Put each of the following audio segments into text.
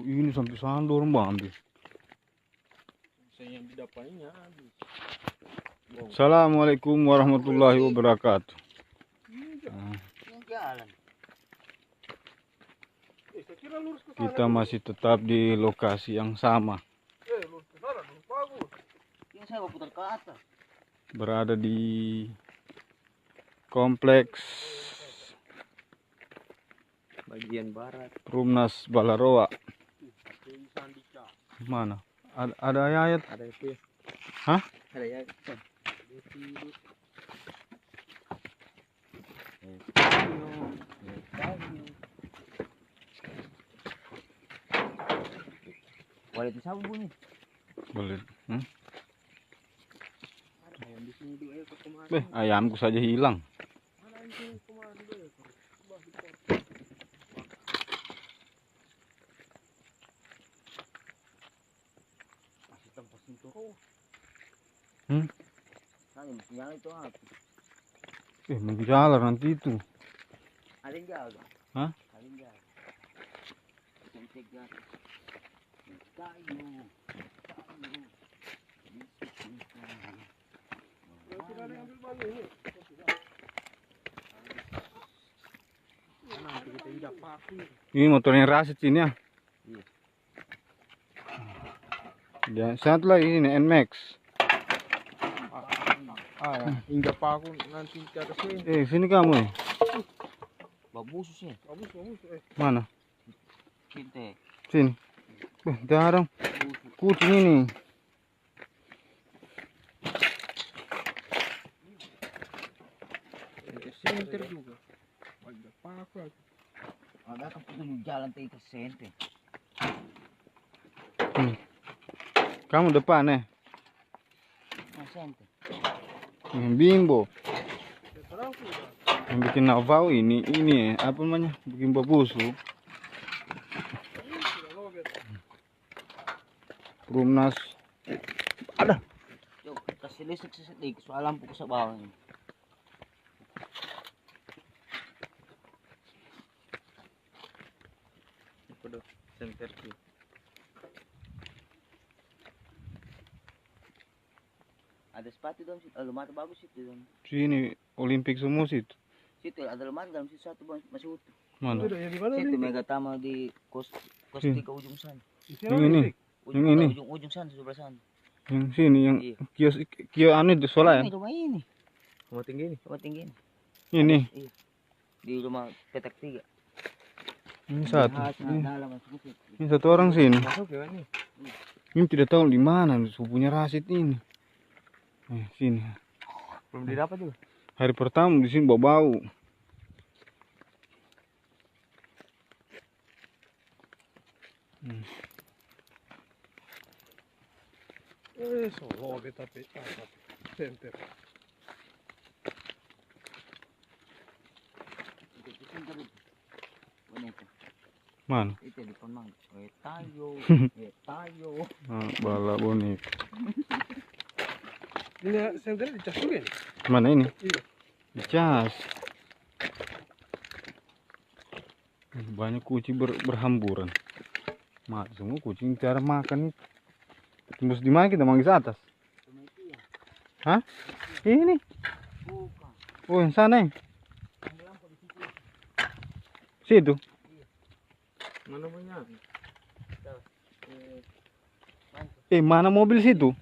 ini sampai sana orang bang ambil. Yang didapatnya habis. Assalamualaikum warahmatullahi wabarakatuh. Jalan. Kita masih tetap di lokasi yang sama. Lurus ke sana dulu, bagus. Ini saya mau putar ke atas. Berada di kompleks Bagian barat. Rumnas Balaroa. Mana? Ada ayat? Ada itu ya. Hah? Ada ya. Boleh itu sabu bunyi. Boleh. Ayam di sini dua ekor kemarin. Beh, ayamku saja hilang. Mana anjing kemarin dua ekor. Masih tempat sentuh. Hmm? Nah, masih nyala itu apa? Menjalar nanti itu. Ada yang jaga. Hah? Ada yang jaga. Cek jaga. Kayu. Nanti kita tidak pakai. Ini motornya Rasid ini ya. Iya. Ya, satu lagi ini NMAX. Hingga paku nanti ke atas sini. Sini kamu. Babusus ya. Bagus. Mana? Kinte. Sini. Jarang. Kucing ini. Ke senter juga. Ada paku. Ada kan petunjuk jalan ke sente. Kamu depan Nah, sente. Yang Bimbo. Terang sudah. Yang bikin nafau ini apa namanya? Bikin babusu. Rumnas. Ada. Yuk, kasih listrik sedikit soal lampu ke bawah ini. Pada senter sih. Ada sepatu dong, lemari bagus itu dong. Sini Olimpik semua situ. Situ ada lemari dalam situ satu masih utuh. Mana? Sudah yang di mana Situ nih? Megatama di kos Hmm. 3 ujung sana. Yang ini. Yang ini. Ujung sana sebelah sana. Yang sini yang Iya. kios anu itu soalnya. Ini rumah ini. Rumah tinggi ini. Rumah tinggi ini. Ini. Iya. Di rumah petak 3. Ini satu. Dalam masuk situ. Ini satu orang sini. Masuk ya ini. Ini tidak tahu di mana sepupunya Rasid ini. Sini. Belum didapat juga. Hari pertama di sini bau-bau. Solo kita peta senter. Boneka. Mana? Itu di depan mang. Tayo. Tayo. Bala bonik. Ini senter dicas juga nih. Mana ini? Iya. Dicas. Banyak kucing berhamburan. Semua kucing cara makan itu. Tembus di mana kita manggis atas? Hah? Ini. Bukan. Oh, yang sana ya? Situ. Mana banyak? Mana mobil situ?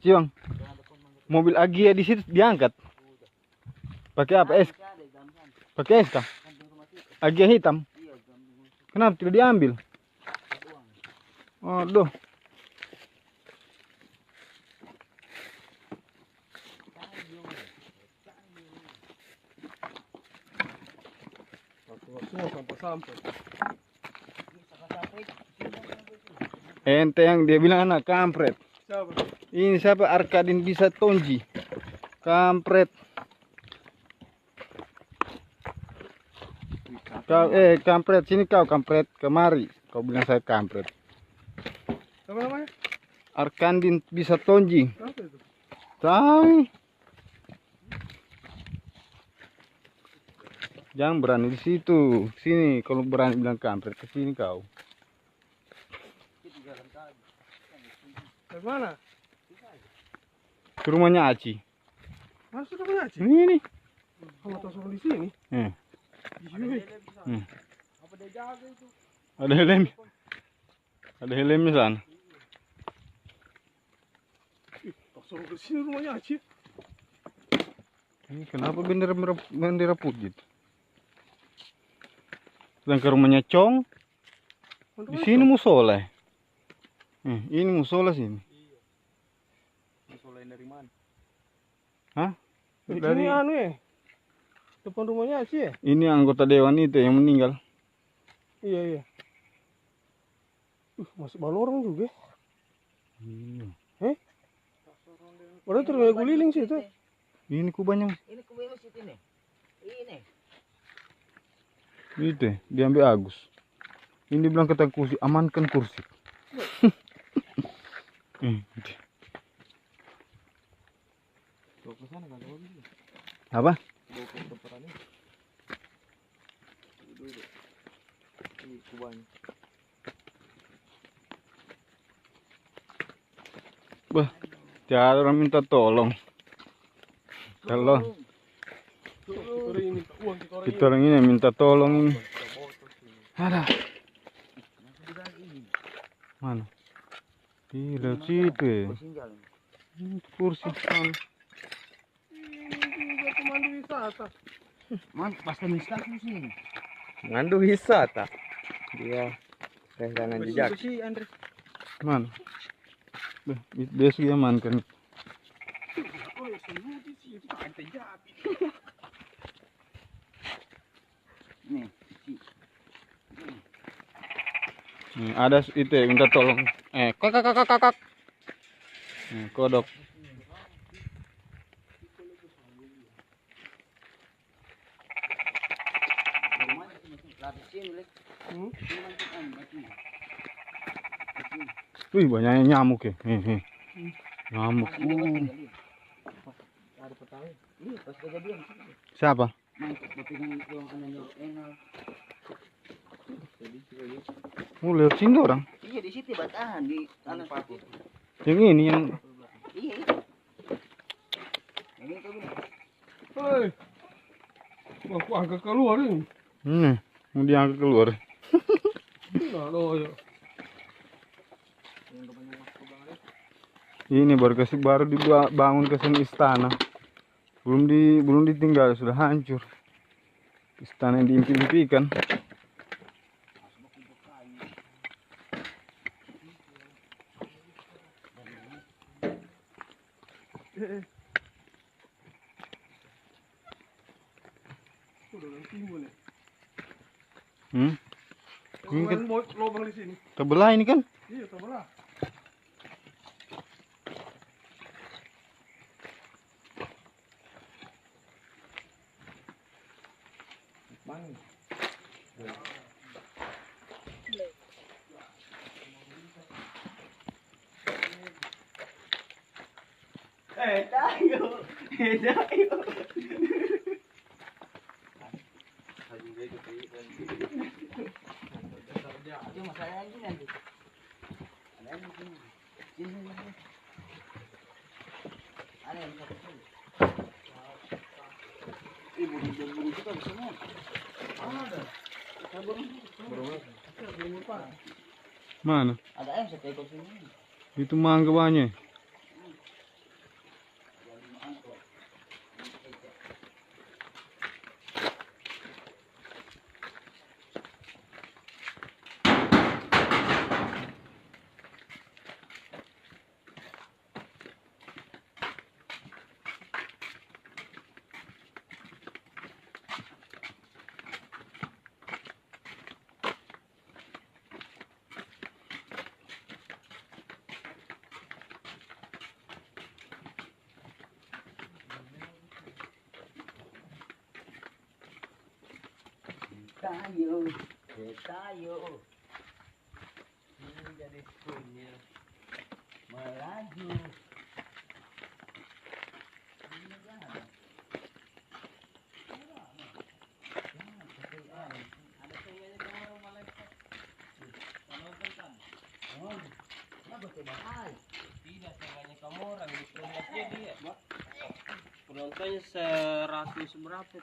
Ciwang. Mobil Agia di situ diangkat. Pakai apa? Es? Pakai es kah? Agia hitam. Kenapa tidak diambil? Aduh. Semua sampah-sampah. Ente yang dia bilang anak kampret. Siapa? Ini siapa? Arkadin bisa tonji. Kampret. Kau kampret sini kau kampret kemari. Kau bilang saya kampret. Siapa namanya? Arkadin bisa tonji. Apa itu? Tahu. Jangan berani di situ. Sini kalau berani bilang kampret ke sini kau. Dari mana? Ke rumahnya Aci. Mana sudah punya Aci? Ini nih. Kamu tahu soal di sini? Eh, Iya. Apa dia jaga itu? ada helm. Ada helmnya sana. Tak suruh ke sini rumahnya Aci. Ini kenapa bendera putih? Dan ke rumahnya Cong. Di sini musola. Ini musola sini. Musola dari mana? Hah? Dari Dari anu ya? Depan rumahnya Aci ya? ini anggota dewan itu yang meninggal. Iya, iya. Masuk balorong juga. Iya. Padahal terus guliling sih itu. Ini kubahnya. Ini kubu situ nih. Ini. Itu diambil Agus. Ini bilang kata kursi, amankan kursi. Bawa ke sana kan? Apa? Bawa ke tempat ini. Duduk. Ini kubahnya. Bah, tiada orang minta tolong. Kalau Kita ini minta uang kita orang ini minta tolong ini. Ada. Mana? Di lewat situ ya. Kursi sana. Ini juga pemandu wisata. Pas mistas sini. Pemandu wisata. Dia rengganan jejak. Andre. Mana? Besok ya amankan. Nih. Ada itu ya, minta tolong. Kak. Kodok. Wih, banyaknya nyamuk ya. Nyamuk. Ini pas kejadian. Siapa? Mantap, berpegang uang anaknya Enal. Lewat sini orang. Iya di situ batahan di tanah situ. Yang ini yang Iya itu. Ini tuh gini. Hei. Wah, aku angkat keluar ini. mau diangkat keluar. Nah, loh ya. Ini baru dibangun kesan istana. Belum ditinggal sudah hancur. Istana yang diimpi-impikan. Udah yang timbul ya. Ini Mau lubang di sini. terbelah ini kan? Iya, terbelah. Tayo. Itu masalahnya gini nanti. Ada yang di sini. Sini. Ada yang satu sini. Ibu juga bisa mau. Ada. Mana? Ada ayam satu ekor sini. Itu mangga banyak. Tayo. Ini jadi punya melaju. Nontonnya 100 berapa?